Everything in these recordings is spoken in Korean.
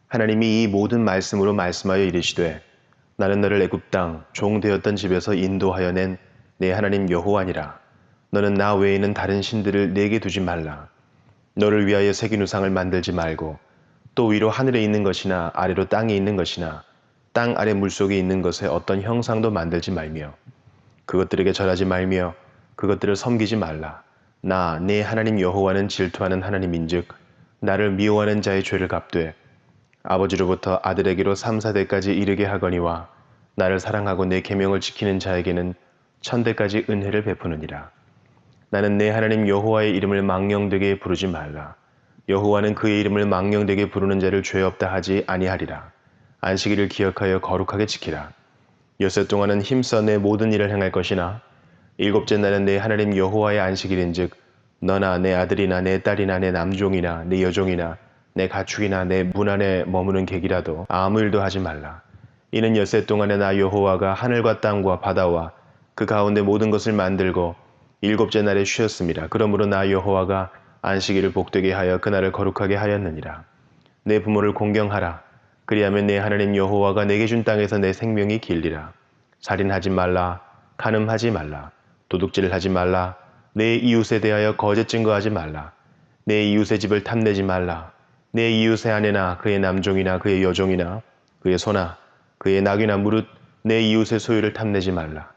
하나님이 이 모든 말씀으로 말씀하여 이르시되 나는 너를 애굽 땅 종 되었던 집에서 인도하여 낸 내 하나님 여호와니라. 너는 나 외에는 다른 신들을 내게 두지 말라. 너를 위하여 새긴 우상을 만들지 말고 또 위로 하늘에 있는 것이나 아래로 땅에 있는 것이나 땅 아래 물속에 있는 것에 어떤 형상도 만들지 말며 그것들에게 절하지 말며 그것들을 섬기지 말라. 나 내 하나님 여호와는 질투하는 하나님인즉 나를 미워하는 자의 죄를 갚되 아버지로부터 아들에게로 3, 4대까지 이르게 하거니와 나를 사랑하고 내 계명을 지키는 자에게는 1000대까지 은혜를 베푸느니라. 나는 내 하나님 여호와의 이름을 망령되게 부르지 말라. 여호와는 그의 이름을 망령되게 부르는 자를 죄 없다 하지 아니하리라. 안식일을 기억하여 거룩하게 지키라. 엿새 동안은 힘써 내 모든 일을 행할 것이나 일곱째 날은 내 하나님 여호와의 안식일인즉 너나 내 아들이나 내 딸이나 내 남종이나 내 여종이나 내 가축이나 내 문 안에 머무는 객이라도 아무 일도 하지 말라. 이는 엿새 동안에 나 여호와가 하늘과 땅과 바다와 그 가운데 모든 것을 만들고 일곱째 날에 쉬었습니다. 그러므로 나 여호와가 안식일을 복되게 하여 그날을 거룩하게 하였느니라. 내 부모를 공경하라. 그리하면 내 하나님 여호와가 내게 준 땅에서 내 생명이 길리라. 살인하지 말라. 간음하지 말라. 도둑질을 하지 말라. 내 이웃에 대하여 거짓 증거하지 말라. 내 이웃의 집을 탐내지 말라. 내 이웃의 아내나 그의 남종이나 그의 여종이나 그의 소나 그의 낙이나 무릇 내 이웃의 소유를 탐내지 말라.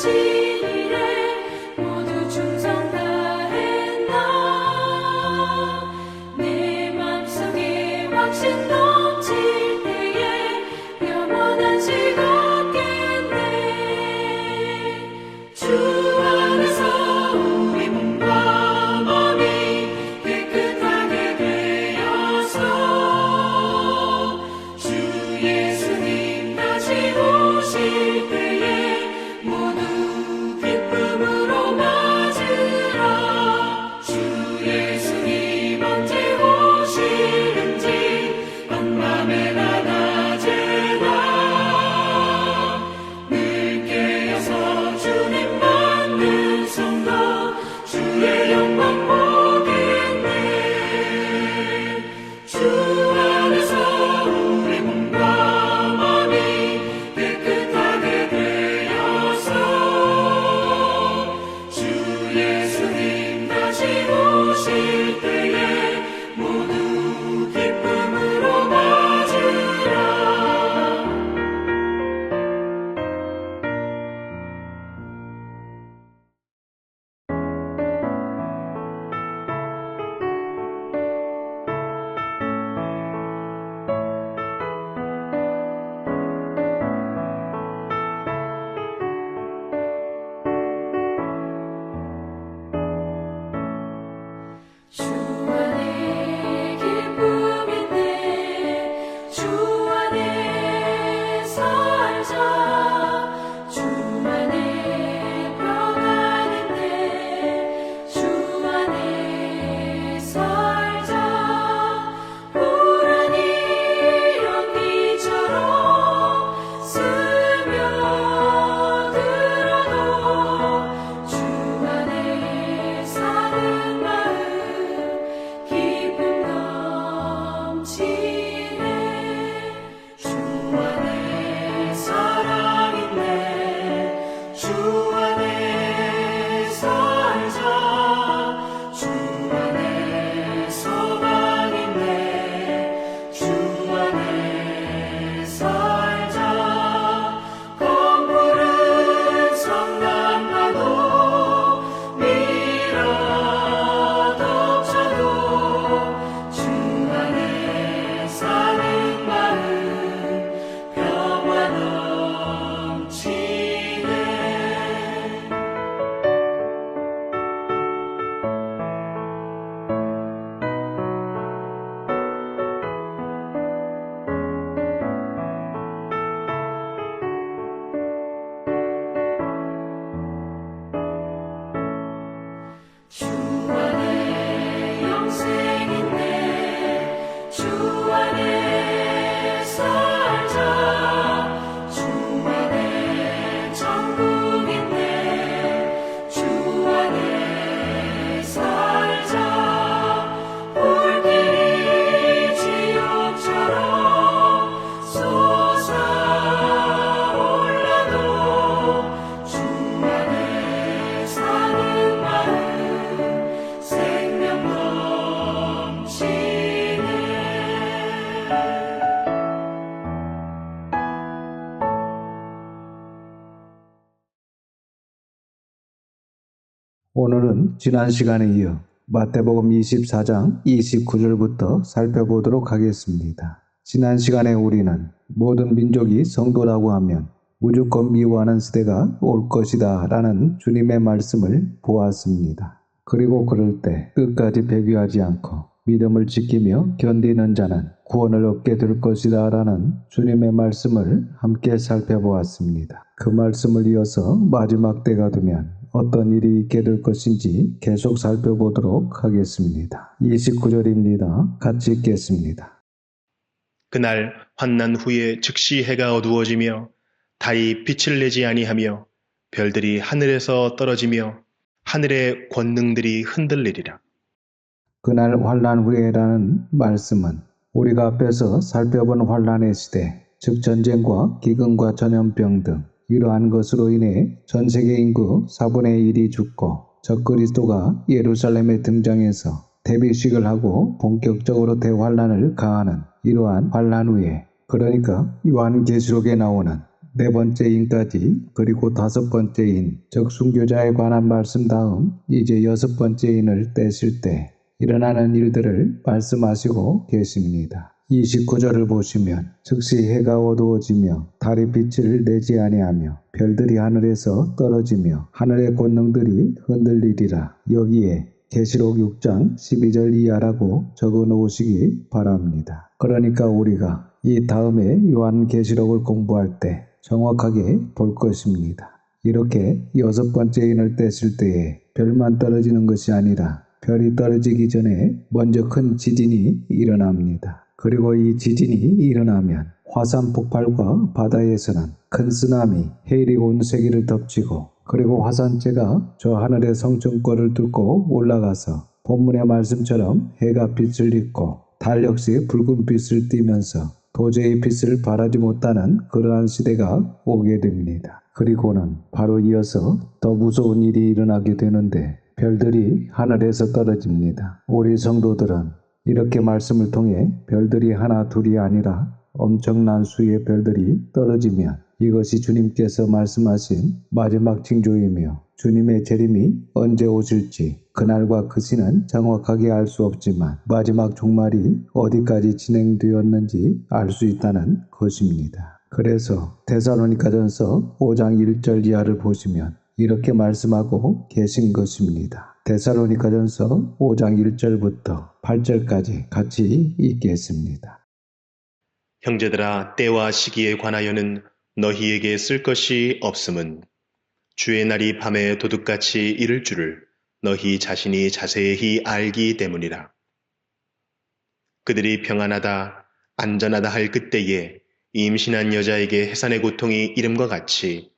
일에 모두 충성 다했나. 내 맘속에 확신 넘칠 때에 영원한 식 얻겠네. 주 안에서 우리 몸과 마음이 깨끗하게 되어서 주 예수님 다시 오실 때에 모두 기쁨으로 맞으라. 주 예수님 언제 오시는지 밤밤에나 낮에나 늘 깨어서 주님 받는 성도 주의 영광 보겠네. 주 안에서 우리 몸과 마음이 깨끗하게 되어서 주 예수님 다시 오실 때에 모두 기쁨으로 맞으라. 주 안에 기쁨인데 주 안에 살자. 주 안에 평안인데 주 안에 살자. 고라니 연기처럼 스며들어도 주 안에 사는 마음 기쁨 넘치네. 주 안에 사랑 있네. 주 안에 살자. 주 안에 소망 있네. 주 안에 살자. 검푸른 성남가도 미라 덮쳐도 주 안에 사는 마음 평화 넘치네. 주 안에 영생인데 주 안에 살자. 주 안에 천국인데 주 안에 살자. 불길이 지옥처럼 솟아올라도 주 안에 사는 마음 생명 넘치네. 오늘은 지난 시간에 이어 마태복음 24장 29절부터 살펴보도록 하겠습니다. 지난 시간에 우리는 모든 민족이 성도라고 하면 무조건 미워하는 시대가 올 것이다 라는 주님의 말씀을 보았습니다. 그리고 그럴 때 끝까지 배교하지 않고 믿음을 지키며 견디는 자는 구원을 얻게 될 것이다 라는 주님의 말씀을 함께 살펴보았습니다. 그 말씀을 이어서 마지막 때가 되면 어떤 일이 있게 될 것인지 계속 살펴보도록 하겠습니다. 29절입니다. 같이 읽겠습니다. 그날 환난 후에 즉시 해가 어두워지며 달이 빛을 내지 아니하며 별들이 하늘에서 떨어지며 하늘의 권능들이 흔들리리라. 그날 환난 후에라는 말씀은 우리가 앞에서 살펴본 환난의 시대, 즉 전쟁과 기근과 전염병 등 이러한 것으로 인해 전 세계 인구 4분의 1이 죽고 적그리스도가 예루살렘에 등장해서 대비식을 하고 본격적으로 대환란을 가하는 이러한 환란 후에, 그러니까 요한계시록에 나오는 네 번째 인까지 그리고 다섯 번째 인, 즉 순교자에 관한 말씀 다음 이제 여섯 번째 인을 떼실 때 일어나는 일들을 말씀하시고 계십니다. 29절을 보시면 즉시 해가 어두워지며 달이 빛을 내지 아니하며 별들이 하늘에서 떨어지며 하늘의 권능들이 흔들리리라. 여기에 계시록 6장 12절 이하라고 적어 놓으시기 바랍니다. 그러니까 우리가 이 다음에 요한계시록을 공부할 때 정확하게 볼 것입니다. 이렇게 여섯 번째 인을 떼실 때에 별만 떨어지는 것이 아니라 별이 떨어지기 전에 먼저 큰 지진이 일어납니다. 그리고 이 지진이 일어나면 화산 폭발과 바다에서는 큰 쓰나미, 해일이 온 세계를 덮치고 그리고 화산재가 저 하늘의 성층권을 뚫고 올라가서 본문의 말씀처럼 해가 빛을 잇고 달 역시 붉은 빛을 띠면서 도저히 빛을 발하지 못하는 그러한 시대가 오게 됩니다. 그리고는 바로 이어서 더 무서운 일이 일어나게 되는데 별들이 하늘에서 떨어집니다. 우리 성도들은 이렇게 말씀을 통해 별들이 하나 둘이 아니라 엄청난 수의 별들이 떨어지면 이것이 주님께서 말씀하신 마지막 징조이며 주님의 재림이 언제 오실지 그날과 그 시는 정확하게 알 수 없지만 마지막 종말이 어디까지 진행되었는지 알 수 있다는 것입니다. 그래서 데살로니가전서 5장 1절 이하를 보시면 이렇게 말씀하고 계신 것입니다. 데살로니가전서 5장 1절부터 8절까지 같이 읽겠습니다. 형제들아, 때와 시기에 관하여는 너희에게 쓸 것이 없음은 주의 날이 밤에 도둑같이 이를 줄을 너희 자신이 자세히 알기 때문이라. 그들이 평안하다, 안전하다 할 그때에 임신한 여자에게 해산의 고통이 이름과 같이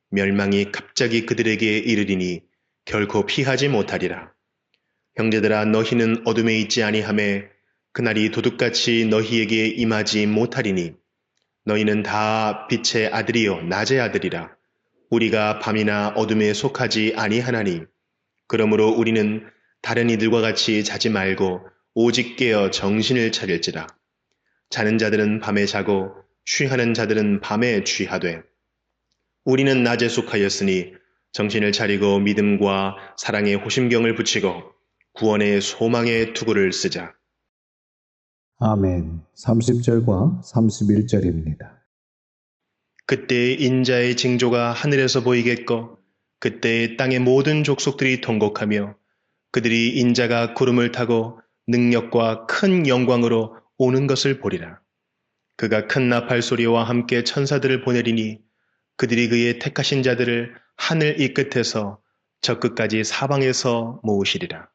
멸망이 갑자기 그들에게 이르리니 결코 피하지 못하리라. 형제들아, 너희는 어둠에 있지 아니하매 그날이 도둑같이 너희에게 임하지 못하리니 너희는 다 빛의 아들이요 낮의 아들이라. 우리가 밤이나 어둠에 속하지 아니하나니 그러므로 우리는 다른 이들과 같이 자지 말고 오직 깨어 정신을 차릴지라. 자는 자들은 밤에 자고 취하는 자들은 밤에 취하되 우리는 낮에 속하였으니 정신을 차리고 믿음과 사랑의 호심경을 붙이고 구원의 소망의 투구를 쓰자. 아멘. 30절과 31절입니다. 그때 인자의 징조가 하늘에서 보이겠고 그때 땅의 모든 족속들이 통곡하며 그들이 인자가 구름을 타고 능력과 큰 영광으로 오는 것을 보리라. 그가 큰 나팔 소리와 함께 천사들을 보내리니 그들이 그의 택하신 자들을 하늘 이 끝에서 저 끝까지 사방에서 모으시리라.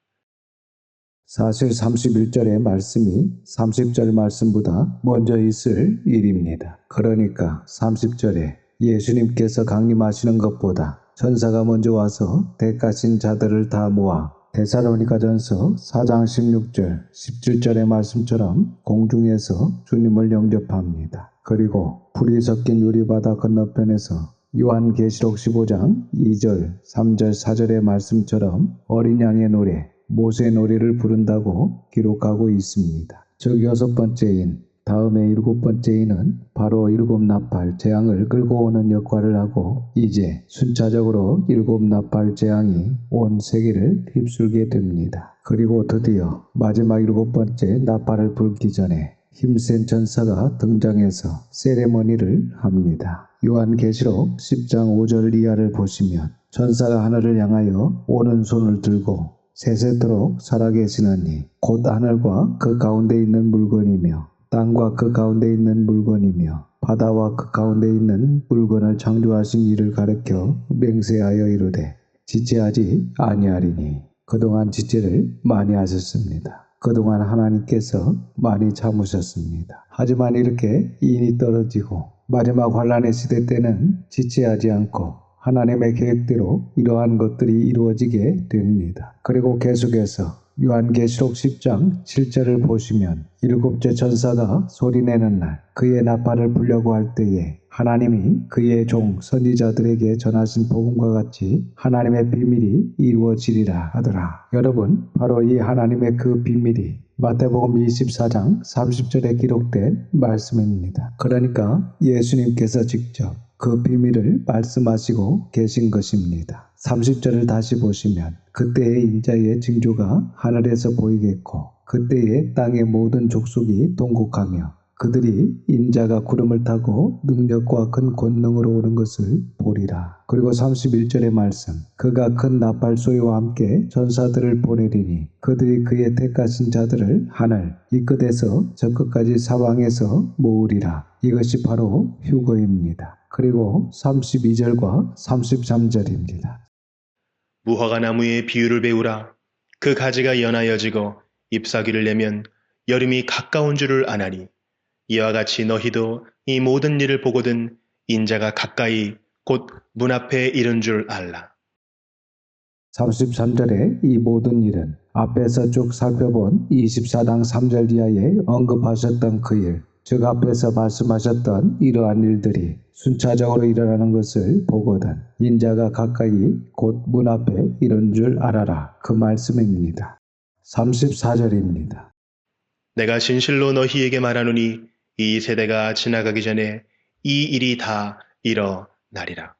사실 31절의 말씀이 30절 말씀보다 먼저 있을 일입니다. 그러니까 30절에 예수님께서 강림하시는 것보다 천사가 먼저 와서 택하신 자들을 다 모아 데살로니가전서 4장 16절, 17절의 말씀처럼 공중에서 주님을 영접합니다. 그리고 불이 섞인 유리바다 건너편에서 요한계시록 15장 2절, 3절, 4절의 말씀처럼 어린 양의 노래, 모세의 노래를 부른다고 기록하고 있습니다. 즉 여섯 번째인, 다음에 일곱 번째인은 바로 일곱 나팔 재앙을 끌고 오는 역할을 하고 이제 순차적으로 일곱 나팔 재앙이 온 세계를 휩쓸게 됩니다. 그리고 드디어 마지막 일곱 번째 나팔을 불기 전에 힘센 전사가 등장해서 세레머니를 합니다. 요한계시록 10장 5절 이하를 보시면 전사가 하늘을 향하여 오른손을 들고 세세토록 살아계시나니 곧 하늘과 그 가운데 있는 물건이며 땅과 그 가운데 있는 물건이며 바다와 그 가운데 있는 물건을 창조하신 이를 가리켜 맹세하여 이르되 지체하지 아니하리니 그동안 지체를 많이 하셨습니다. 그동안 하나님께서 많이 참으셨습니다. 하지만 이렇게 인이 떨어지고 마지막 환란의 시대 때는 지체하지 않고 하나님의 계획대로 이러한 것들이 이루어지게 됩니다. 그리고 계속해서 요한계시록 10장 7절을 보시면 일곱째 천사가 소리내는 날 그의 나팔을 불려고 할 때에 하나님이 그의 종 선지자들에게 전하신 복음과 같이 하나님의 비밀이 이루어지리라 하더라. 여러분, 바로 이 하나님의 그 비밀이 마태복음 24장 30절에 기록된 말씀입니다. 그러니까 예수님께서 직접 그 비밀을 말씀하시고 계신 것입니다. 30절을 다시 보시면 그때의 인자의 징조가 하늘에서 보이겠고 그때의 땅의 모든 족속이 동국하며 그들이 인자가 구름을 타고 능력과 큰 권능으로 오는 것을 보리라. 그리고 31절의 말씀 그가 큰 나팔 소리와 함께 전사들을 보내리니 그들이 그의 택하신 자들을 하늘 이 끝에서 저 끝까지 사방에서 모으리라. 이것이 바로 휴거입니다. 그리고 32절과 33절입니다. 무화과 나무의 비유를 배우라. 그 가지가 연하여지고 잎사귀를 내면 여름이 가까운 줄을 아나니 이와 같이 너희도 이 모든 일을 보거든 인자가 가까이 곧 문 앞에 이른 줄 알라. 33절의 이 모든 일은 앞에서 쭉 살펴본 24장 3절 이하에 언급하셨던 그 일, 즉 앞에서 말씀하셨던 이러한 일들이 순차적으로 일어나는 것을 보거든 인자가 가까이 곧 문 앞에 이른 줄 알아라. 그 말씀입니다. 34절입니다. 내가 진실로 너희에게 말하노니 이 세대가 지나가기 전에 이 일이 다 일어나리라.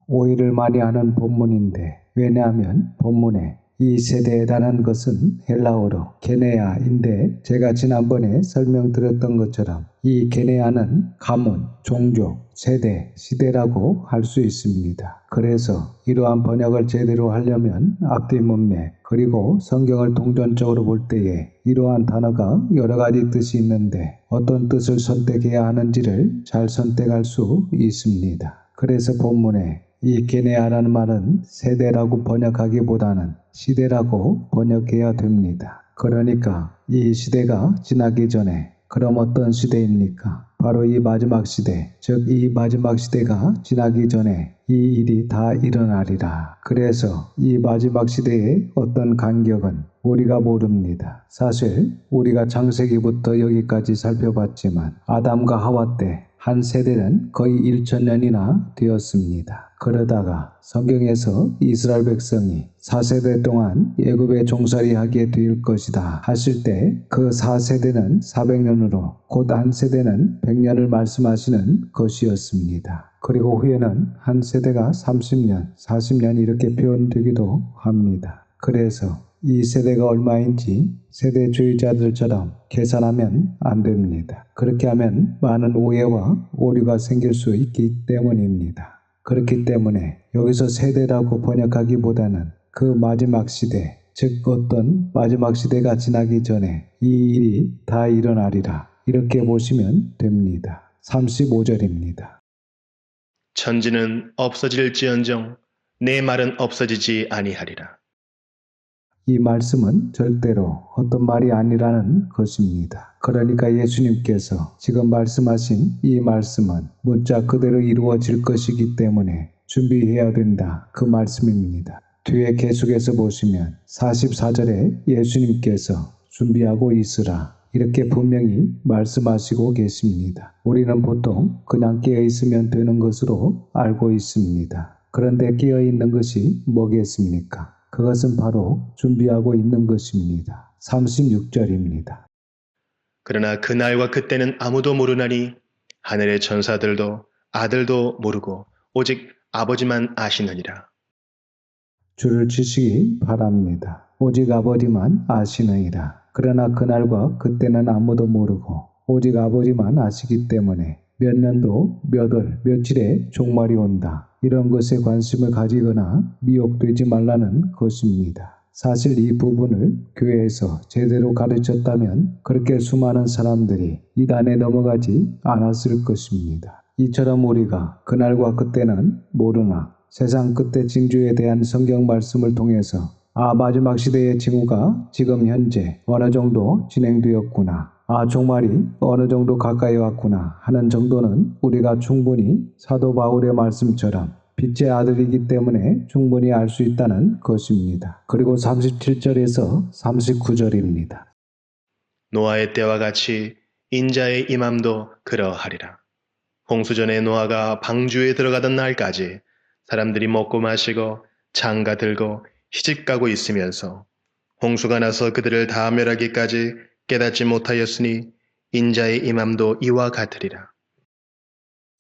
오해를 많이 하는 본문인데 왜냐하면 본문에 이 세대에 해당한 것은 헬라어로 게네아인데 제가 지난번에 설명드렸던 것처럼 이 게네아는 가문, 종족, 세대, 시대라고 할 수 있습니다. 그래서 이러한 번역을 제대로 하려면 앞뒤 문맥 그리고 성경을 동전적으로 볼 때에 이러한 단어가 여러 가지 뜻이 있는데 어떤 뜻을 선택해야 하는지를 잘 선택할 수 있습니다. 그래서 본문에 이 게네아라는 말은 세대라고 번역하기보다는 시대라고 번역해야 됩니다. 그러니까 이 시대가 지나기 전에 그럼 어떤 시대입니까? 바로 이 마지막 시대, 즉 이 마지막 시대가 지나기 전에 이 일이 다 일어나리라. 그래서 이 마지막 시대의 어떤 간격은 우리가 모릅니다. 사실 우리가 창세기부터 여기까지 살펴봤지만 아담과 하와 때 한 세대는 거의 1000년이나 되었습니다. 그러다가 성경에서 이스라엘 백성이 4세대 동안 애굽에 종살이하게 될 것이다 하실 때 그 4세대는 400년으로 곧 한 세대는 100년을 말씀하시는 것이었습니다. 그리고 후에는 한 세대가 30년, 40년 이렇게 표현되기도 합니다. 그래서 이 세대가 얼마인지 세대주의자들처럼 계산하면 안 됩니다. 그렇게 하면 많은 오해와 오류가 생길 수 있기 때문입니다. 그렇기 때문에 여기서 세대라고 번역하기보다는 그 마지막 시대, 즉 어떤 마지막 시대가 지나기 전에 이 일이 다 일어나리라. 이렇게 보시면 됩니다. 35절입니다. 천지는 없어질지언정 내 말은 없어지지 아니하리라. 이 말씀은 절대로 어떤 말이 아니라는 것입니다. 그러니까 예수님께서 지금 말씀하신 이 말씀은 문자 그대로 이루어질 것이기 때문에 준비해야 된다. 그 말씀입니다. 뒤에 계속해서 보시면 44절에 예수님께서 준비하고 있으라. 이렇게 분명히 말씀하시고 계십니다. 우리는 보통 그냥 깨어 있으면 되는 것으로 알고 있습니다. 그런데 깨어 있는 것이 뭐겠습니까? 그것은 바로 준비하고 있는 것입니다. 36절입니다. 그러나 그날과 그때는 아무도 모르나니 하늘의 천사들도 아들도 모르고 오직 아버지만 아시느니라. 줄을 치시기 바랍니다. 오직 아버지만 아시느니라. 그러나 그날과 그때는 아무도 모르고 오직 아버지만 아시기 때문에 몇 년도 몇 월 며칠에 종말이 온다. 이런 것에 관심을 가지거나 미혹되지 말라는 것입니다. 사실 이 부분을 교회에서 제대로 가르쳤다면 그렇게 수많은 사람들이 이단에 넘어가지 않았을 것입니다. 이처럼 우리가 그날과 그때는 모르나 세상 끝의 징조에 대한 성경 말씀을 통해서 마지막 시대의 징후가 지금 현재 어느 정도 진행되었구나. 종말이 어느 정도 가까이 왔구나 하는 정도는 우리가 충분히 사도 바울의 말씀처럼 빛의 아들이기 때문에 충분히 알 수 있다는 것입니다. 그리고 37절에서 39절입니다. 노아의 때와 같이 인자의 임함도 그러하리라. 홍수전에 노아가 방주에 들어가던 날까지 사람들이 먹고 마시고 장가 들고 시집가고 있으면서 홍수가 나서 그들을 다 멸하기까지 깨닫지 못하였으니 인자의 임함도 이와 같으리라.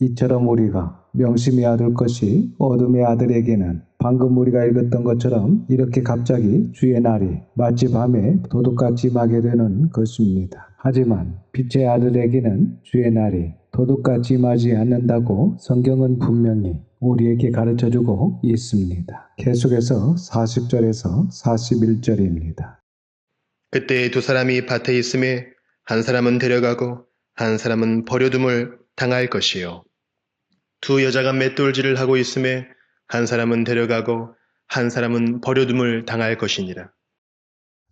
이처럼 우리가 명심해야 될 것이 어둠의 아들에게는 방금 우리가 읽었던 것처럼 이렇게 갑자기 주의 날이 마치 밤에 도둑같이 임하게 되는 것입니다. 하지만 빛의 아들에게는 주의 날이 도둑같이 임하지 않는다고 성경은 분명히 우리에게 가르쳐주고 있습니다. 계속해서 40절에서 41절입니다. 그때 두 사람이 밭에 있음에 한 사람은 데려가고 한 사람은 버려둠을 당할 것이요. 두 여자가 맷돌질을 하고 있음에 한 사람은 데려가고 한 사람은 버려둠을 당할 것이니라.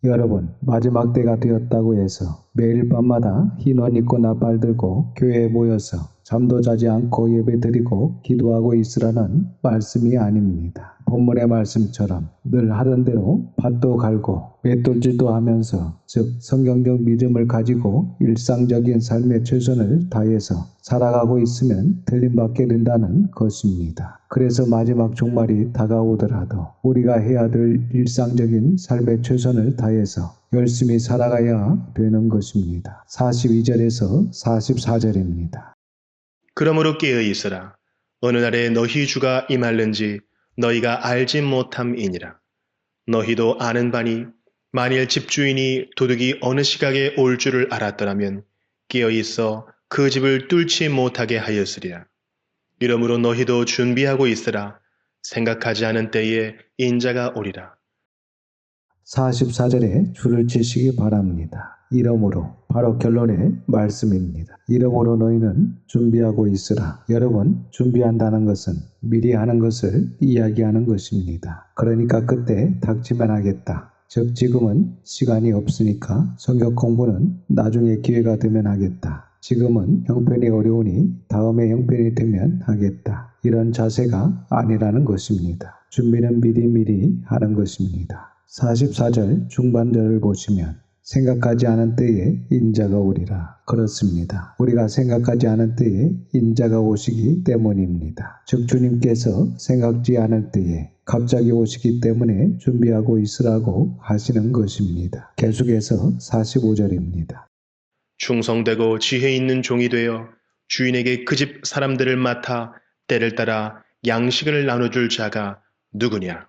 여러분, 마지막 때가 되었다고 해서 매일 밤마다 흰 옷 입고 나팔 들고 교회에 모여서 잠도 자지 않고 예배드리고 기도하고 있으라는 말씀이 아닙니다. 본문의 말씀처럼 늘 하던 대로 밭도 갈고 맷돌질도 하면서, 즉 성경적 믿음을 가지고 일상적인 삶의 최선을 다해서 살아가고 있으면 틀림받게 된다는 것입니다. 그래서 마지막 종말이 다가오더라도 우리가 해야 될 일상적인 삶의 최선을 다해서 열심히 살아가야 되는 것입니다. 42절에서 44절입니다. 그러므로 깨어 있으라. 어느 날에 너희 주가 임할는지 너희가 알지 못함이니라. 너희도 아는 바니 만일 집주인이 도둑이 어느 시각에 올 줄을 알았더라면 깨어 있어 그 집을 뚫지 못하게 하였으리라. 이러므로 너희도 준비하고 있으라. 생각하지 않은 때에 인자가 오리라. 44절에 줄을 치시기 바랍니다. 이러므로 바로 결론의 말씀입니다. 이러므로 너희는 준비하고 있으라. 여러분, 준비한다는 것은 미리 하는 것을 이야기하는 것입니다. 그러니까 그때 닥치면 하겠다. 즉 지금은 시간이 없으니까 성경 공부는 나중에 기회가 되면 하겠다. 지금은 형편이 어려우니 다음에 형편이 되면 하겠다. 이런 자세가 아니라는 것입니다. 준비는 미리미리 하는 것입니다. 44절 중반절을 보시면 생각하지 않은 때에 인자가 오리라. 그렇습니다. 우리가 생각하지 않은 때에 인자가 오시기 때문입니다. 즉 주님께서 생각지 않을 때에 갑자기 오시기 때문에 준비하고 있으라고 하시는 것입니다. 계속해서 45절입니다. 충성되고 지혜 있는 종이 되어 주인에게 그 집 사람들을 맡아 때를 따라 양식을 나눠줄 자가 누구냐?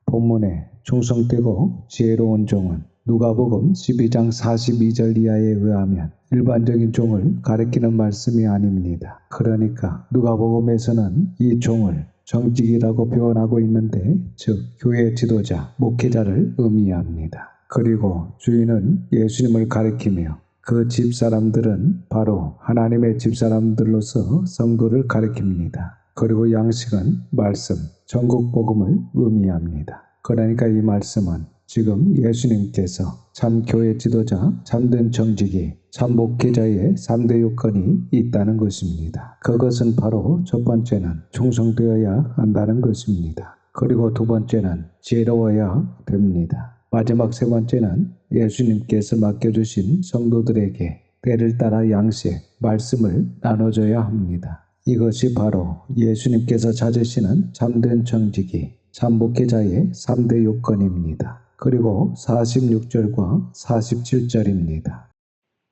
본문에 충성되고 지혜로운 종은 누가복음 12장 42절 이하에 의하면 일반적인 종을 가리키는 말씀이 아닙니다. 그러니까 누가복음에서는 이 종을 정직이라고 표현하고 있는데, 즉 교회 지도자, 목회자를 의미합니다. 그리고 주인은 예수님을 가리키며 그 집사람들은 바로 하나님의 집사람들로서 성도를 가리킵니다. 그리고 양식은 말씀, 전국 복음을 의미합니다. 그러니까 이 말씀은 지금 예수님께서 참 교회 지도자, 참된 정직이, 참 목회자의 3대 요건이 있다는 것입니다. 그것은 바로 첫 번째는 충성되어야 한다는 것입니다. 그리고 두 번째는 지혜로워야 됩니다. 마지막 세 번째는 예수님께서 맡겨주신 성도들에게 때를 따라 양식, 말씀을 나눠줘야 합니다. 이것이 바로 예수님께서 찾으시는 참된 정직이, 참 목회자의 3대 요건입니다. 그리고 46절과 47절입니다.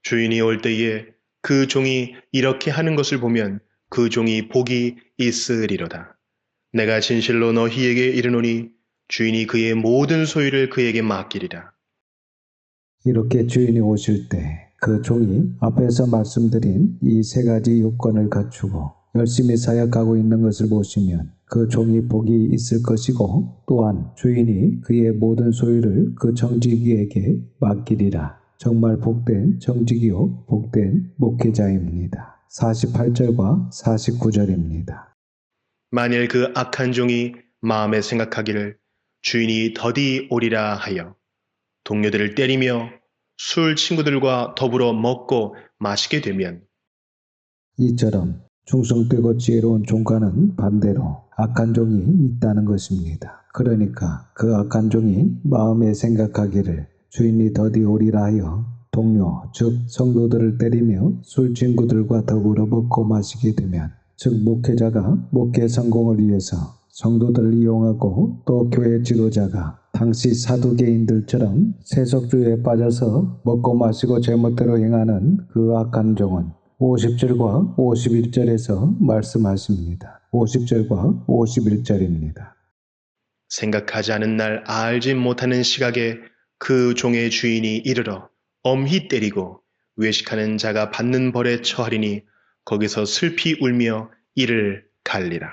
주인이 올 때에 그 종이 이렇게 하는 것을 보면 그 종이 복이 있으리로다. 내가 진실로 너희에게 이르노니 주인이 그의 모든 소유를 그에게 맡기리라. 이렇게 주인이 오실 때 그 종이 앞에서 말씀드린 이 세 가지 요건을 갖추고 열심히 사역하고 있는 것을 보시면 그 종이 복이 있을 것이고, 또한 주인이 그의 모든 소유를 그 정직이에게 맡기리라. 정말 복된 정직이요 복된 목회자입니다. 48절과 49절입니다. 만일 그 악한 종이 마음에 생각하기를 주인이 더디 오리라 하여 동료들을 때리며 술 친구들과 더불어 먹고 마시게 되면, 이처럼 충성되고 지혜로운 종과는 반대로 악한 종이 있다는 것입니다. 그러니까 그 악한 종이 마음에 생각하기를 주인이 더디 오리라 하여 동료, 즉 성도들을 때리며 술 친구들과 더불어 먹고 마시게 되면, 즉 목회자가 목회 성공을 위해서 성도들을 이용하고, 또 교회 지도자가 당시 사두개인들처럼 세속주의에 빠져서 먹고 마시고 제멋대로 행하는 그 악한 종은 50절과 51절에서 말씀하십니다. 50절과 51절입니다. 생각하지 않은 날 알지 못하는 시각에 그 종의 주인이 이르러 엄히 때리고 외식하는 자가 받는 벌에 처하리니 거기서 슬피 울며 이를 갈리라.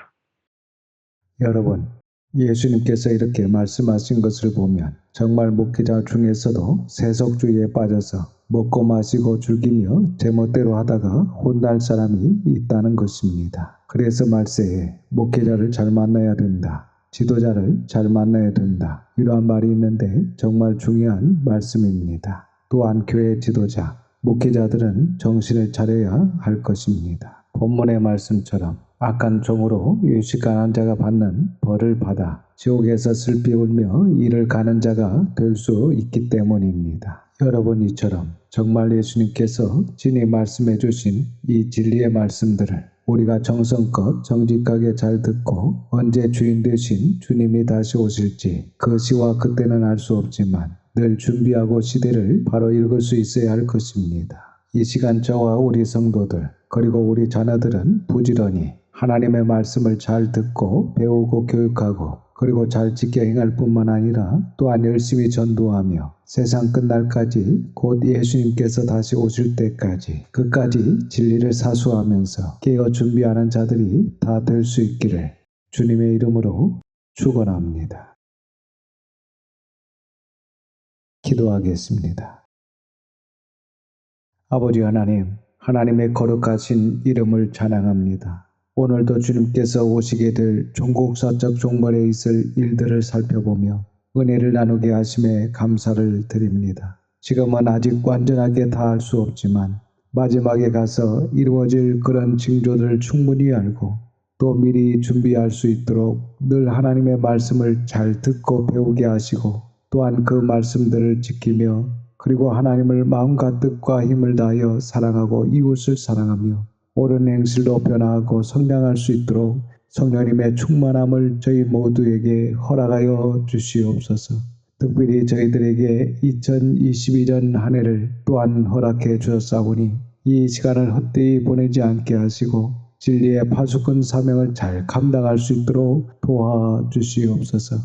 여러분, 예수님께서 이렇게 말씀하신 것을 보면 정말 목회자 중에서도 세속주의에 빠져서 먹고 마시고 즐기며 제멋대로 하다가 혼날 사람이 있다는 것입니다. 그래서 말세에 목회자를 잘 만나야 된다. 지도자를 잘 만나야 된다. 이러한 말이 있는데 정말 중요한 말씀입니다. 또한 교회 지도자, 목회자들은 정신을 차려야 할 것입니다. 본문의 말씀처럼 악한 종으로 유식한 자가 받는 벌을 받아 지옥에서 슬피 울며 이를 가는 자가 될 수 있기 때문입니다. 여러분, 이처럼 정말 예수님께서 친히 말씀해 주신 이 진리의 말씀들을 우리가 정성껏 정직하게 잘 듣고 언제 주인 되신 주님이 다시 오실지 그 시와 그때는 알 수 없지만 늘 준비하고 시대를 바로 읽을 수 있어야 할 것입니다. 이 시간 저와 우리 성도들 그리고 우리 자녀들은 부지런히 하나님의 말씀을 잘 듣고 배우고 교육하고 그리고 잘 지켜 행할 뿐만 아니라 또한 열심히 전도하며 세상 끝날까지 곧 예수님께서 다시 오실 때까지 끝까지 진리를 사수하면서 깨어 준비하는 자들이 다 될 수 있기를 주님의 이름으로 축원합니다. 기도하겠습니다. 아버지 하나님, 하나님의 거룩하신 이름을 찬양합니다. 오늘도 주님께서 오시게 될 종국사적 종말에 있을 일들을 살펴보며 은혜를 나누게 하심에 감사를 드립니다. 지금은 아직 완전하게 다 알 수 없지만 마지막에 가서 이루어질 그런 징조들을 충분히 알고 또 미리 준비할 수 있도록 늘 하나님의 말씀을 잘 듣고 배우게 하시고 또한 그 말씀들을 지키며 그리고 하나님을 마음과 뜻과 힘을 다하여 사랑하고 이웃을 사랑하며 옳은 행실로 변화하고 성장할 수 있도록 성령님의 충만함을 저희 모두에게 허락하여 주시옵소서. 특별히 저희들에게 2022년 한 해를 또한 허락해 주셨사오니 이 시간을 헛되이 보내지 않게 하시고 진리의 파수꾼 사명을 잘 감당할 수 있도록 도와주시옵소서.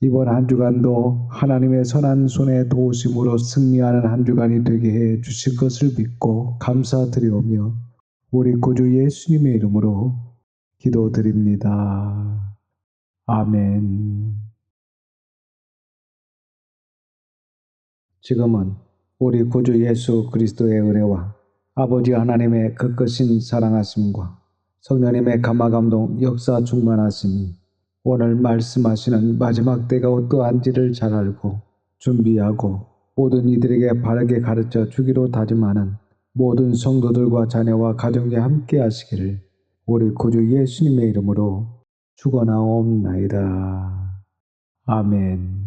이번 한 주간도 하나님의 선한 손의 도우심으로 승리하는 한 주간이 되게 해 주실 것을 믿고 감사드리오며 우리 구주 예수님의 이름으로 기도드립니다. 아멘. 지금은 우리 구주 예수 그리스도의 은혜와 아버지 하나님의 극크신 사랑하심과 성령님의 감화감동 역사 충만하심이 오늘 말씀하시는 마지막 때가 어떠한지를 잘 알고 준비하고 모든 이들에게 바르게 가르쳐 주기로 다짐하는 모든 성도들과 자녀와 가정에 함께 하시기를 우리 구주 예수님의 이름으로 축원하옵나이다. 아멘.